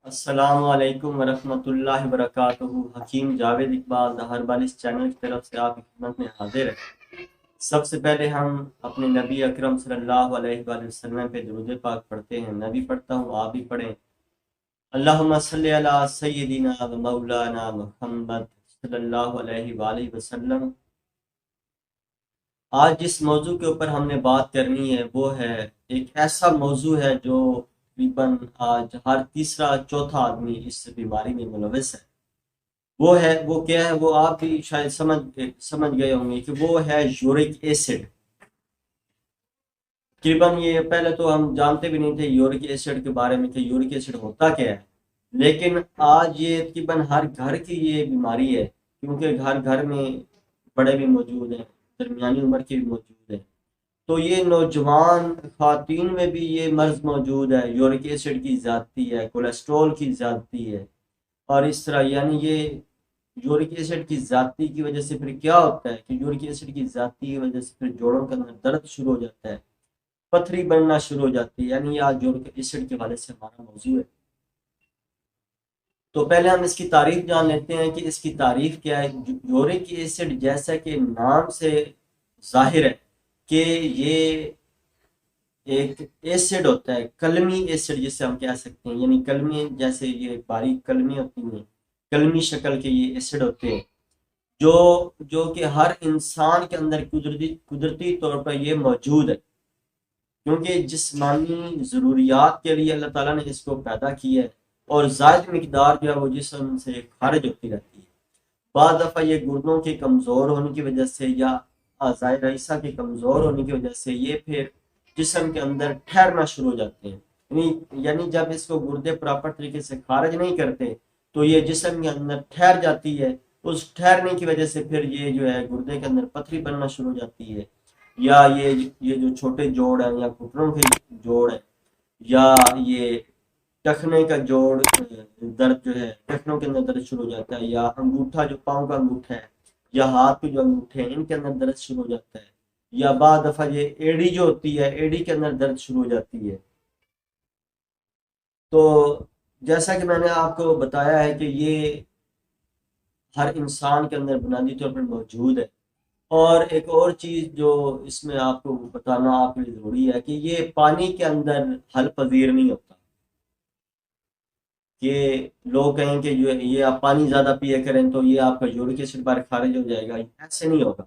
السلام علیکم ورحمۃ اللہ وبرکاتہ۔ حکیم جاوید اقبال دا ہربال اس چینل کی طرف سے آپ کی خدمت میں حاضر ہے۔ سب سے پہلے ہم اپنے نبی اکرم صلی اللہ علیہ وآلہ وسلم پہ درود پاک پڑھتے ہیں۔ میں بھی پڑھتا ہوں، آپ بھی پڑھیں۔ اللہم صلی علی سیدنا و مولانا محمد صلی اللہ علیہ وآلہ وسلم۔ آج جس موضوع کے اوپر ہم نے بات کرنی ہے وہ ہے ایک ایسا موضوع ہے جو تقریباً آج ہر تیسرا چوتھا آدمی اس بیماری میں ملوث ہے۔ وہ کیا ہے، وہ آپ بھی شاید سمجھ گئے ہوں گے کہ وہ ہے یورک ایسڈ۔ تقریباً یہ پہلے تو ہم جانتے بھی نہیں تھے یورک ایسڈ کے بارے میں کہ یورک ایسڈ ہوتا کیا ہے، لیکن آج یہ تقریباً ہر گھر کی یہ بیماری ہے، کیونکہ گھر گھر میں بڑے بھی موجود ہیں، درمیانی عمر کے بھی موجود ہیں۔ تو یہ نوجوان خواتین میں بھی یہ مرض موجود ہے، یورک ایسڈ کی زیادتی ہے، کولیسٹرول کی زیادتی ہے، اور اس طرح یعنی یہ یورک ایسڈ کی زیادتی کی وجہ سے پھر کیا ہوتا ہے کہ یورک ایسڈ کی زیادتی کی وجہ سے پھر جوڑوں کے اندر درد شروع ہو جاتا ہے، پتھری بننا شروع ہو جاتی ہے، یعنی یہ آج یورک ایسڈ کے حوالے سے ہمارا موضوع ہے۔ تو پہلے ہم اس کی تعریف جان لیتے ہیں کہ اس کی تعریف کیا ہے۔ یورک ایسڈ جیسا کہ نام سے ظاہر ہے کہ یہ ایک ایسڈ ہوتا ہے، کلمی ایسڈ جسے ہم کہہ سکتے ہیں، یعنی کلمی جیسے یہ باریک کلمی ہوتی ہیں، کلمی شکل کے یہ ایسڈ ہوتے ہیں جو کہ ہر انسان کے اندر قدرتی طور پر یہ موجود ہے، کیونکہ جسمانی ضروریات کے لیے اللہ تعالیٰ نے اس کو پیدا کیا ہے، اور زائد مقدار جو ہے وہ جسم سے خارج ہوتی رہتی ہے۔ بعض دفعہ یہ گردوں کے کمزور ہونے کی وجہ سے یا اعضائے رئیسہ کے کمزور ہونے کی وجہ سے یہ پھر جسم کے اندر ٹھہرنا شروع ہو جاتے ہیں، یعنی جب اس کو گردے پراپر طریقے سے خارج نہیں کرتے تو یہ جسم کے اندر ٹھہر جاتی ہے۔ اس ٹھہرنے کی وجہ سے پھر یہ جو ہے گردے کے اندر پتھری بننا شروع ہو جاتی ہے، یا یہ جو چھوٹے جوڑ ہیں یا گھٹنوں کے جوڑ ہیں، یا یہ ٹخنے کا جوڑ درد جو ہے ٹخنوں کے اندر درد شروع ہو جاتا ہے، یا انگوٹھا جو پاؤں کا انگوٹھا ہے یا ہاتھ کے جو انگوٹھے ہیں ان کے اندر درد شروع ہو جاتا ہے، یا بعض دفعہ یہ ایڑی جو ہوتی ہے ایڑی کے اندر درد شروع ہو جاتی ہے۔ تو جیسا کہ میں نے آپ کو بتایا ہے کہ یہ ہر انسان کے اندر بنیادی طور پر موجود ہے، اور ایک اور چیز جو اس میں آپ کو بتانا آپ کے لیے ضروری ہے کہ یہ پانی کے اندر حل پذیر نہیں ہوتا، کہ لوگ کہیں کہ یہ آپ پانی زیادہ پیا کریں تو یہ آپ کا یورک ایسڈ بار خارج ہو جائے گا، ایسے نہیں ہوگا،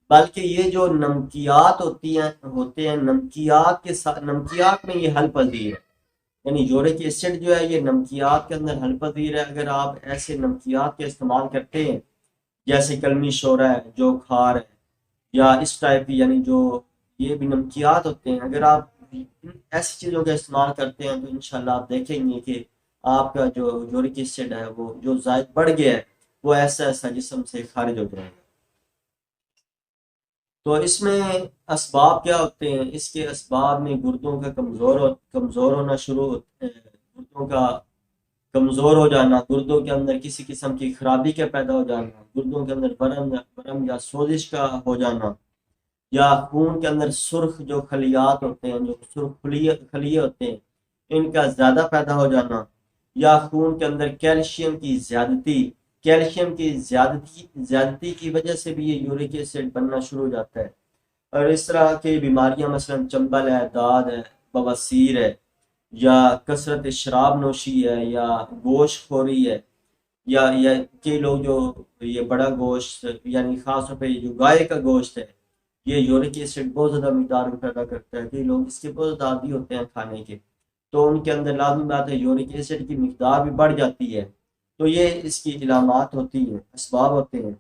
بلکہ یہ جو نمکیات ہوتے ہیں نمکیات کے ساتھ، نمکیات میں یہ حل پذیر ہے، یعنی یورک ایسڈ جو ہے یہ نمکیات کے اندر حل پذیر ہے۔ اگر آپ ایسے نمکیات کا استعمال کرتے ہیں جیسے کلمی شورہ ہے، جو کھار ہے، یا اس ٹائپ کی، یعنی جو یہ بھی نمکیات ہوتے ہیں، اگر آپ ایسی چیزوں کا استعمال کرتے ہیں تو انشاءاللہ آپ دیکھیں گے کہ آپ کا جو یورک ایسڈ ہے وہ جو زائد بڑھ گیا ہے وہ ایسا ایسا جسم سے خارج ہو جائے گا۔ تو اس میں اسباب کیا ہوتے ہیں؟ اس کے اسباب میں گردوں کا کمزور ہونا شروع ہوتے ہیں، گردوں کا کمزور ہو جانا، گردوں کے اندر کسی قسم کی خرابی کا پیدا ہو جانا، گردوں کے اندر ورم یا سوزش کا ہو جانا، یا خون کے اندر سرخ جو خلیات ہوتے ہیں، جو سرخ خلیے ہوتے ہیں ان کا زیادہ پیدا ہو جانا، یا خون کے اندر کیلشیم کی زیادتی کی وجہ سے بھی یہ یورک ایسڈ بننا شروع ہو جاتا ہے۔ اور اس طرح کی بیماریاں مثلا چنبل ہے، داد ہے، بواسیر ہے، یا کثرت شراب نوشی ہے، یا گوشت خوری ہے، یا کئی لوگ جو یہ بڑا گوشت، یعنی خاص طور پہ یہ جو گائے کا گوشت ہے یہ یورک ایسڈ بہت زیادہ مقدار میں پیدا کرتا ہے، کئی لوگ اس کے بہت زیادہ عادی ہوتے ہیں کھانے کے، تو ان کے اندر لازمی بات ہے یورک ایسڈ کی مقدار بھی بڑھ جاتی ہے۔ تو یہ اس کی علامات ہوتی ہیں، اسباب ہوتے ہیں۔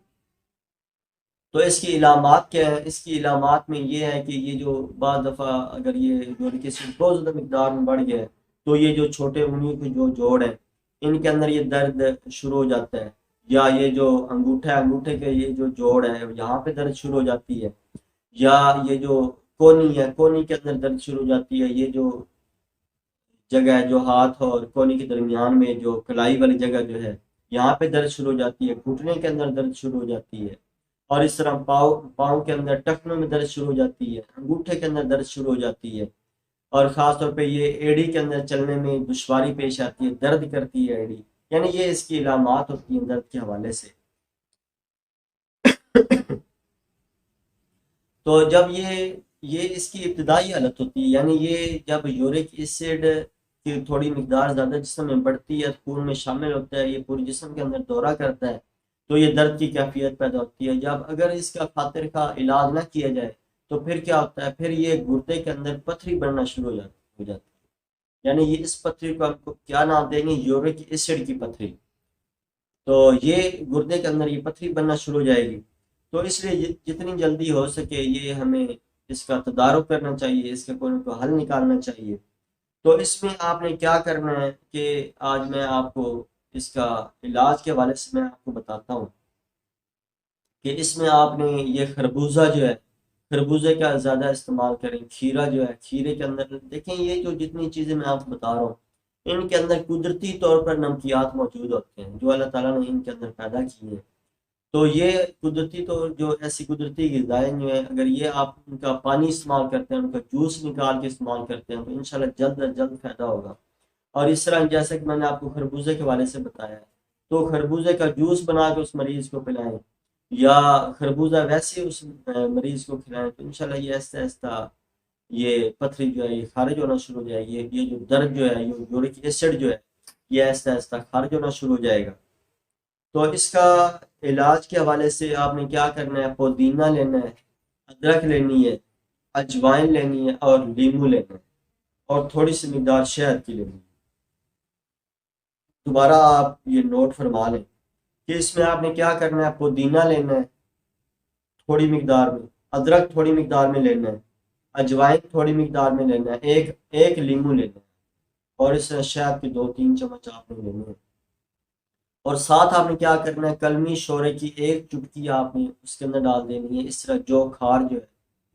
تو اس کی علامات کیا ہے؟ اس کی علامات میں یہ ہے کہ یہ جو بعض دفعہ اگر یہ یورک ایسڈ بہت زیادہ مقدار میں بڑھ گیا ہے تو یہ جو چھوٹے انگلیوں کے جو جوڑ ہیں ان کے اندر یہ درد شروع ہو جاتا ہے، یا یہ جو انگوٹھے کے یہ جو جوڑ ہے یہاں پہ درد شروع ہو جاتی ہے، یا یہ جو کونی ہے کونی کے اندر درد شروع ہو جاتی ہے، یہ جو جگہ ہے جو ہاتھ اور کونی کے درمیان میں جو کلائی والی جگہ جو ہے یہاں پہ درد شروع ہو جاتی ہے، گھٹنے کے اندر درد شروع ہو جاتی ہے، اور اس طرح پاؤں کے اندر ٹخنوں میں درد شروع ہو جاتی ہے، انگوٹھے کے اندر درد شروع ہو جاتی ہے، اور خاص طور پہ یہ ایڑی کے اندر چلنے میں دشواری پیش آتی ہے، درد کرتی ہے ایڑی، یعنی یہ اس کی علامات ہوتی ہیں درد کے حوالے سے۔ تو جب یہ اس کی ابتدائی حالت ہوتی ہے، یعنی یہ جب یورک ایسڈ کی تھوڑی مقدار زیادہ جسم میں بڑھتی ہے، خون میں شامل ہوتا ہے، یہ پورے جسم کے اندر دورہ کرتا ہے، تو یہ درد کی کیفیت پیدا ہوتی ہے۔ جب اگر اس کا خاطر کا علاج نہ کیا جائے تو پھر کیا ہوتا ہے، پھر یہ گردے کے اندر پتھری بننا شروع ہو جاتی ہے، یعنی یہ اس پتھری کو ہم کو کیا نام دیں گے، یورک ایسڈ کی پتھری۔ تو یہ گردے کے اندر یہ پتھری بننا شروع ہو جائے گی۔ تو اس لیے جتنی جلدی ہو سکے یہ ہمیں اس کا تدارک کرنا چاہیے، اس کا کوئی نہ کوئی حل نکالنا چاہیے۔ تو اس میں آپ نے کیا کرنا ہے کہ آج میں آپ کو اس کا علاج کے حوالے سے میں آپ کو بتاتا ہوں کہ اس میں آپ نے یہ خربوزہ جو ہے، خربوزے کا زیادہ استعمال کریں، کھیرا جو ہے، کھیرے کے اندر دیکھیں یہ جو جتنی چیزیں میں آپ کو بتا رہا ہوں ان کے اندر قدرتی طور پر نمکیات موجود ہوتے ہیں جو اللہ تعالیٰ نے ان کے اندر پیدا کی ہیں۔ تو یہ قدرتی طور جو ایسی قدرتی غذائیں جو ہیں، اگر یہ آپ ان کا پانی استعمال کرتے ہیں، ان کا جوس نکال کے استعمال کرتے ہیں تو انشاءاللہ جلد از جلد فائدہ ہوگا۔ اور اس طرح جیسا کہ میں نے آپ کو خربوزے کے حوالے سے بتایا ہے، تو خربوزے کا جوس بنا کے اس مریض کو پلائیں، یا خربوزہ ویسے اس مریض کو کھلائیں، تو انشاءاللہ یہ آہستہ آہستہ یہ پتھری جو ہے یہ خارج ہونا شروع ہو جائے گی، یہ جو درد جو ہے، یہ یورک ایسڈ جو ہے یہ آہستہ آہستہ خارج ہونا شروع ہو جائے گا۔ تو اس کا علاج کے حوالے سے آپ نے کیا کرنا ہے، پودینہ لینا ہے، ادرک لینی ہے، اجوائن لینی ہے، اور لیمو لینا ہے، اور تھوڑی سی مقدار شہد کی لینی ہے۔ دوبارہ آپ یہ نوٹ فرما لیں کہ اس میں آپ نے کیا کرنا ہے، پودینہ لینا ہے تھوڑی مقدار میں، ادرک تھوڑی مقدار میں لینا ہے، اجوائن تھوڑی مقدار میں لینا ہے، ایک لیمو لینا ہے، اور اس طرح شہد کے 2-3 چمچ آپ نے لینے ہیں۔ اور ساتھ آپ نے کیا کرنا ہے، کلمی شورے کی ایک چٹکی آپ نے اس کے اندر ڈال دینی ہے، اس طرح جو کھار جو ہے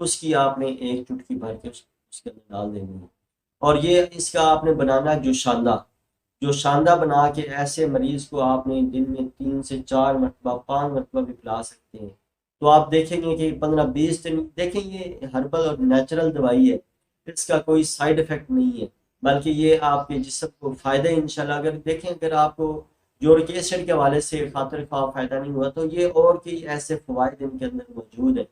اس کی آپ نے ایک چٹکی بھر کے اس کے اندر ڈال دینی ہے۔ اور یہ اس کا آپ نے بنانا ہے جو شاندہ بنا کے ایسے مریض کو آپ نے دن میں 3 سے 4 مرتبہ 5 مرتبہ بھی پلا سکتے ہیں۔ تو آپ دیکھیں گے کہ 15-20 دن دیکھیں، یہ ہربل اور نیچرل دوائی ہے، اس کا کوئی سائیڈ افیکٹ نہیں ہے، بلکہ یہ آپ کے جسم کو فائدہ ہے انشاءاللہ۔ اگر دیکھیں، اگر آپ کو یورک ایسڈ کے حوالے سے خاطر خواہ فائدہ نہیں ہوا تو یہ اور کئی ایسے فوائد ان کے اندر موجود ہیں،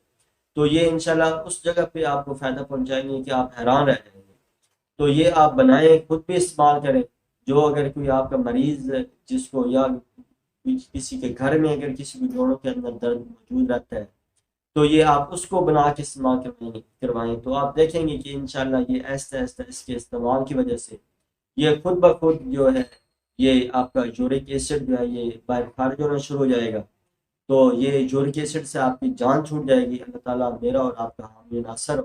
تو یہ انشاءاللہ اس جگہ پہ آپ کو فائدہ پہنچائیں گے کہ آپ حیران رہ جائیں گے۔ تو یہ آپ بنائیں، خود بھی استعمال کریں، جو اگر کوئی آپ کا مریض جس کو، یا کسی کے گھر میں اگر کسی کو جوڑوں کے اندر درد موجود رہتا ہے تو یہ آپ اس کو بنا کے استعمال کروائیں، تو آپ دیکھیں گے کہ انشاءاللہ یہ آہستہ آہستہ اس کے استعمال کی وجہ سے یہ خود بخود جو ہے یہ آپ کا یورک ایسڈ جو ہے یہ باہر خارج ہونا شروع ہو جائے گا۔ تو یہ یورک ایسڈ سے آپ کی جان چھوٹ جائے گی۔ اللہ تعالیٰ میرا اور آپ کا حامی ناصر ہو۔